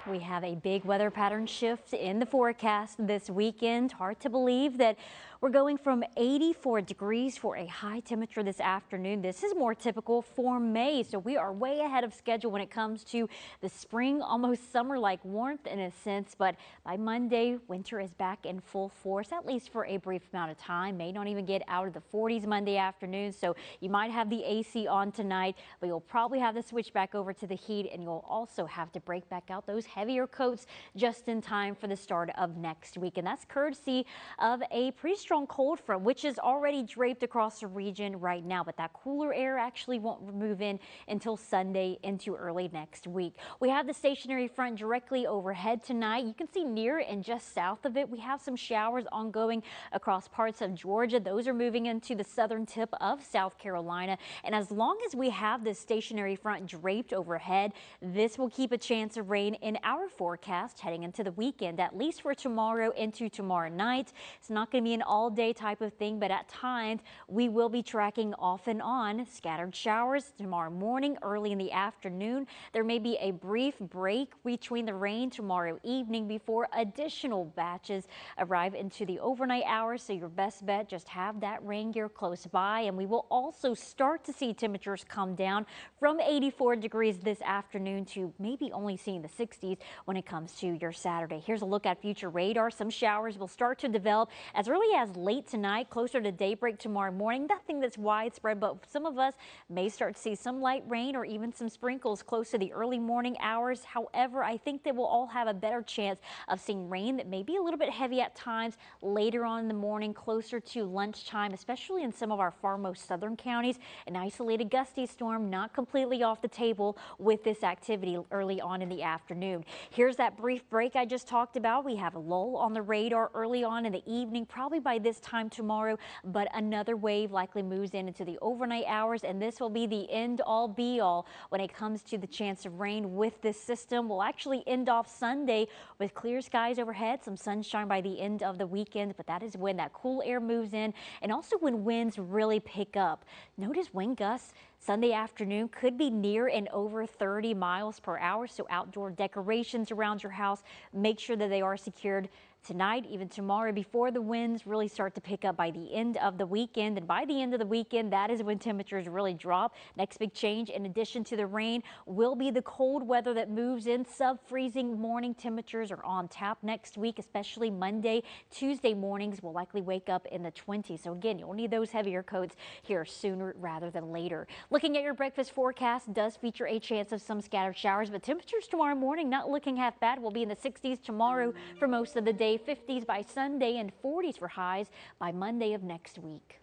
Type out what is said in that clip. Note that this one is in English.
We have a big weather pattern shift in the forecast this weekend. Hard to believe that we're going from 84 degrees for a high temperature this afternoon. This is more typical for May, so we are way ahead of schedule when it comes to the spring, almost summer-like warmth in a sense. But by Monday, winter is back in full force, at least for a brief amount of time. May not even get out of the 40s Monday afternoon, so you might have the AC on tonight, but you'll probably have to switch back over to the heat, and you'll also have to break back out those heavier coats just in time for the start of next week. And that's courtesy of a pretty strong cold front, which is already draped across the region right now. But that cooler air actually won't move in until Sunday into early next week. We have the stationary front directly overhead tonight. You can see near and just south of it, we have some showers ongoing across parts of Georgia. Those are moving into the southern tip of South Carolina. And as long as we have this stationary front draped overhead, this will keep a chance of rain in our forecast heading into the weekend, at least for tomorrow into tomorrow night. It's not going to be an all-day type of thing, but at times we will be tracking off and on scattered showers tomorrow morning, early in the afternoon. There may be a brief break between the rain tomorrow evening before additional batches arrive into the overnight hours. So your best bet, just have that rain gear close by. And we will also start to see temperatures come down from 84 degrees this afternoon to maybe only seeing the 60s when it comes to your Saturday. Here's a look at future radar. Some showers will start to develop as early as late tonight, closer to daybreak tomorrow morning. Nothing that's widespread, but some of us may start to see some light rain or even some sprinkles close to the early morning hours. However, I think that we'll all have a better chance of seeing rain that may be a little bit heavy at times later on in the morning, closer to lunchtime, especially in some of our far most southern counties. An isolated gusty storm not completely off the table with this activity early on in the afternoon. Here's that brief break I just talked about. We have a lull on the radar early on in the evening, probably by this time tomorrow, but another wave likely moves in into the overnight hours, and this will be the end all be all when it comes to the chance of rain with this system. We'll actually end off Sunday with clear skies overhead, some sunshine by the end of the weekend, but that is when that cool air moves in and also when winds really pick up. Notice wind gusts Sunday afternoon could be near and over 30 miles per hour. So outdoor decorations around your house, make sure that they are secured tonight, even tomorrow, before the winds really start to pick up by the end of the weekend. And by the end of the weekend, that is when temperatures really drop. Next big change, in addition to the rain, will be the cold weather that moves in. Sub-freezing morning temperatures are on tap next week, especially Monday. Tuesday mornings will likely wake up in the 20s. So again, you'll need those heavier coats here sooner rather than later. Looking at your breakfast forecast, does feature a chance of some scattered showers, but temperatures tomorrow morning not looking half bad. We'll be in the 60s tomorrow for most of the day, 50s by Sunday, and 40s for highs by Monday of next week.